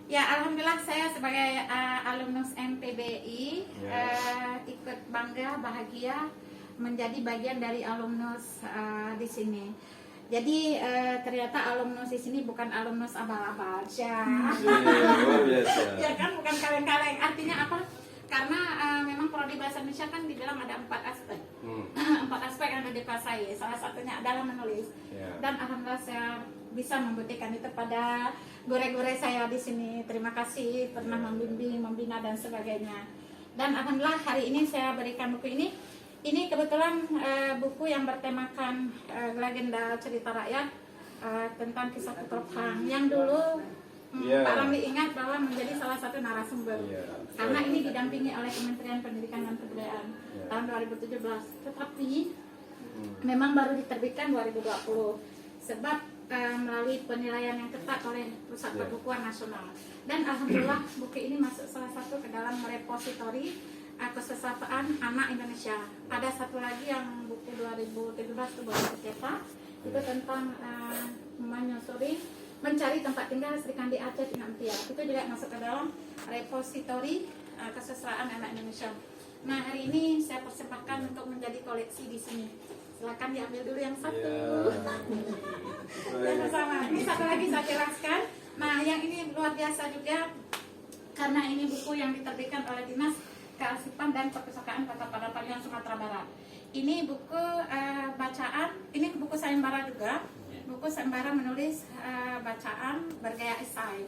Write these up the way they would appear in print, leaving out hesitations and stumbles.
Ya, alhamdulillah saya sebagai alumnus MPBI ikut bangga, bahagia menjadi bagian dari alumnus di sini. Jadi ternyata alumnus di sini bukan alumnus abal-abal, ya. Luar biasa. Ya kan, bukan kaleng-kaleng. Artinya apa? Karena memang prodi bahasa Indonesia kan dibilang ada 4 aspek. 4 aspek yang harus dikuasai. Salah satunya adalah menulis. Ya. Dan alhamdulillah saya bisa membuktikan itu pada guru-guru saya di sini. Terima kasih pernah membimbing, membina dan sebagainya. Dan alhamdulillah hari ini saya berikan buku ini. Ini kebetulan buku yang bertemakan legenda cerita rakyat tentang kisah Petrofang yang dulu Pak Ramli ingat bahwa menjadi salah satu narasumber. Karena ini didampingi oleh Kementerian Pendidikan dan Kebudayaan tahun 2017. Tetapi memang baru diterbitkan 2020 sebab melalui penilaian yang ketat oleh Pusat Perbukuan Nasional. Dan alhamdulillah buku ini masuk salah satu ke dalam repositori kesesataan anak Indonesia. Ada satu lagi yang buku 2017 itu baru dicetak, itu tentang mencari tempat tinggal Sri Kandi Aceh Tinantia. Itu juga masuk ke dalam repositori kesesataan anak Indonesia. Nah, hari ini saya persembahkan untuk menjadi koleksi di sini. Silakan diambil dulu yang satu. Dan sama. Ini satu lagi saya jelaskan. Nah, yang ini luar biasa juga karena ini buku yang diterbitkan oleh Dinas Kearsipan dan Perpustakaan Kota Padang Sumatera Barat. Ini buku bacaan, ini buku sayembara juga. Buku sayembara menulis bacaan bergaya esai.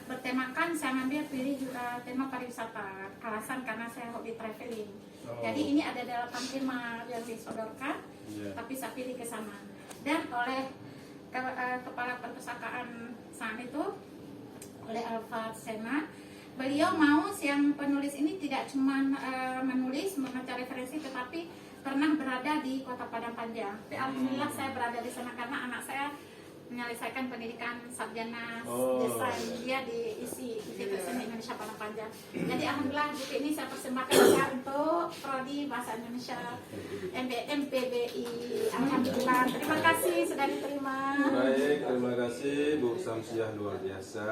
Bertemakan saya ambil pilih tema pariwisata. Alasan karena saya hobi traveling. Jadi ini ada 8 tema yang disodorkan, tapi saya pilih ke sana. Dan oleh Kepala Perpustakaan saat itu, oleh Alfa Sena, beliau mau yang penulis ini tidak cuma menulis, membaca referensi, tetapi pernah berada di Kota Padang Panjang. Tapi alhamdulillah saya berada di sana karena anak saya menyelesaikan pendidikan sarjana desain, dia diisi Institut Seni Indonesia Padang Panjang. Jadi alhamdulillah buku ini saya persembahkan ya untuk prodi bahasa Indonesia MPBI. Alhamdulillah, terima kasih sudah diterima. Baik, terima kasih Bu Samsiah, luar biasa,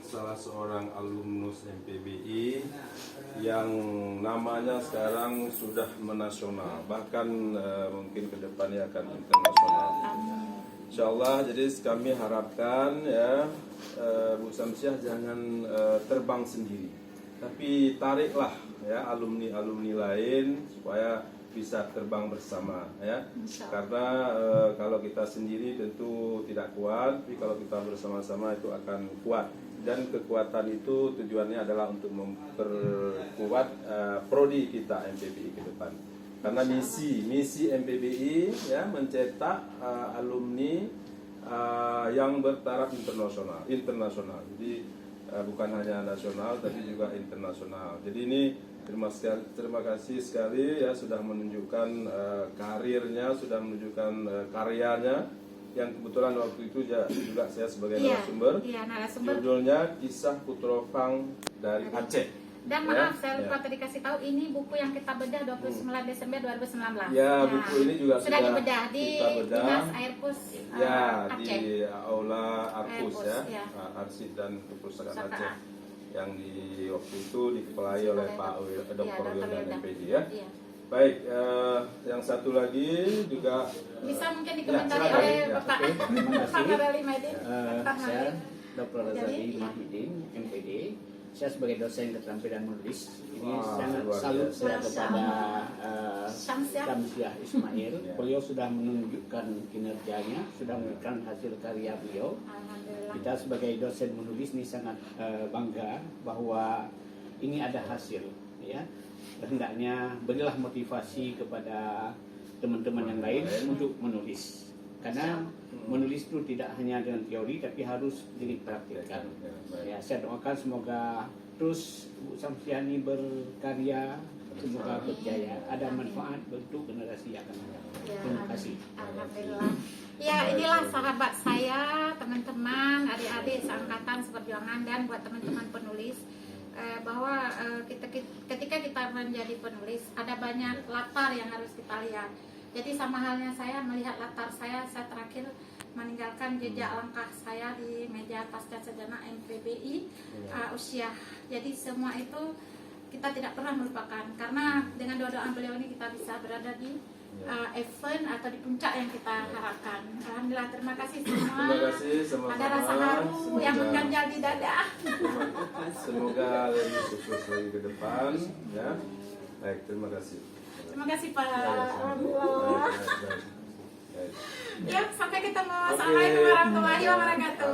salah seorang alumnus MPBI yang namanya sekarang sudah menasional, bahkan mungkin kedepannya akan internasional. Insyaallah, jadi kami harapkan ya Bu Samsiah jangan terbang sendiri, tapi tariklah ya alumni lain supaya bisa terbang bersama ya. Karena kalau kita sendiri tentu tidak kuat, tapi kalau kita bersama-sama itu akan kuat. Dan kekuatan itu tujuannya adalah untuk memperkuat prodi kita MPBI ke depan. Karena misi MPBI ya mencetak alumni yang bertaraf internasional. Jadi bukan hanya nasional tapi juga internasional. Jadi ini terima kasih sekali ya sudah menunjukkan karirnya, sudah menunjukkan karyanya yang kebetulan waktu itu juga saya sebagai narasumber. Judulnya Kisah Petrofang dari Aceh. Dan maaf, saya lupa tadi kasih tahu, ini buku yang kita bedah 29 Desember 2019. Ya, buku ini juga sudah dibedah di Dinas Airpus Aceh. Di Aula Arpus ya, Arsip dan Perpustakaan Aceh, yang di waktu itu dikepalai oleh Pak Dr. Wildan MPD ya. Baik, yang satu lagi juga bisa mungkin dikomentari oleh Bapak Razali Mahidin. Saya Dr. Razali Mahidin MPD. Saya sebagai dosen keterampilan menulis ini sangat salut saya kepada Syamsiah Ismail. Beliau sudah menunjukkan kinerjanya, sudah memberikan hasil karya beliau. Kita sebagai dosen menulis ini sangat bangga bahwa ini ada hasil ya. Hendaknya berilah motivasi kepada teman-teman yang lain untuk menulis. Karena menulis itu tidak hanya dengan teori tapi harus dipraktikkan. Ya, saya doakan semoga terus Bu Samsiah ini berkarya, semoga berjaya, ada manfaat untuk generasi yang akan datang. Terima kasih. Alhamdulillah. Ya, inilah sahabat saya, teman-teman, adik-adik seangkatan seperjuangan, dan buat teman-teman penulis bahwa ketika kita menjadi penulis ada banyak latar yang harus kita lihat. Jadi sama halnya saya melihat latar saya terakhir meninggalkan jejak langkah saya di meja pasca sarjana MPBI usia. Jadi semua itu kita tidak pernah melupakan, karena dengan doa-doa beliau ini kita bisa berada di event atau di puncak yang kita harapkan. Alhamdulillah, terima kasih semua. Terima kasih sama-sama. Ada rasa haru yang mengganjal di dada. Semoga lebih sukses lagi ke depan, ya. Baik, terima kasih. Terima kasih Pak. Alhamdulillah. Ya, sampai ketemu. Oke. Assalamualaikum warahmatullahi wabarakatuh.